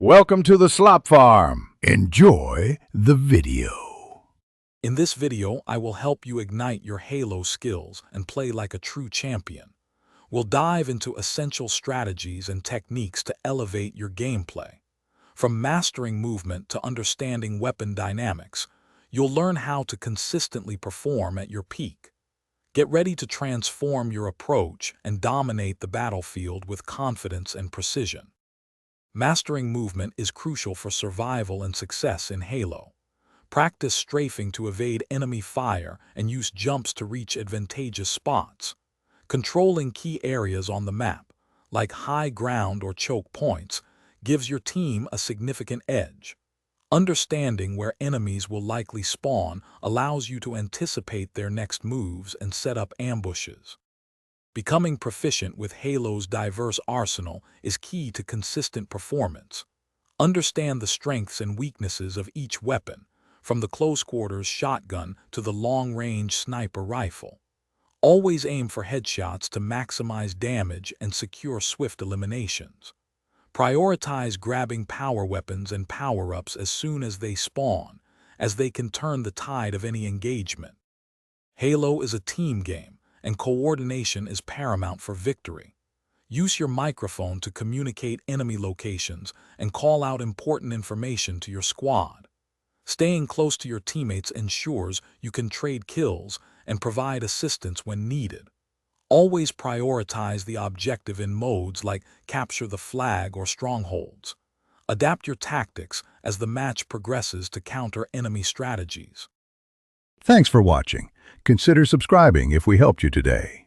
Welcome to the Slop Farm. Enjoy the video. In this video, I will help you ignite your Halo skills and play like a true champion. We'll dive into essential strategies and techniques to elevate your gameplay. From mastering movement to understanding weapon dynamics, you'll learn how to consistently perform at your peak. Get ready to transform your approach and dominate the battlefield with confidence and precision. Mastering movement is crucial for survival and success in Halo. Practice strafing to evade enemy fire and use jumps to reach advantageous spots. Controlling key areas on the map, like high ground or choke points, gives your team a significant edge. Understanding where enemies will likely spawn allows you to anticipate their next moves and set up ambushes. Becoming proficient with Halo's diverse arsenal is key to consistent performance. Understand the strengths and weaknesses of each weapon, from the close-quarters shotgun to the long-range sniper rifle. Always aim for headshots to maximize damage and secure swift eliminations. Prioritize grabbing power weapons and power-ups as soon as they spawn, as they can turn the tide of any engagement. Halo is a team game, and coordination is paramount for victory. Use your microphone to communicate enemy locations and call out important information to your squad. Staying close to your teammates ensures you can trade kills and provide assistance when needed. Always prioritize the objective in modes like capture the flag or strongholds. Adapt your tactics as the match progresses to counter enemy strategies. Thanks for watching. Consider subscribing if we helped you today.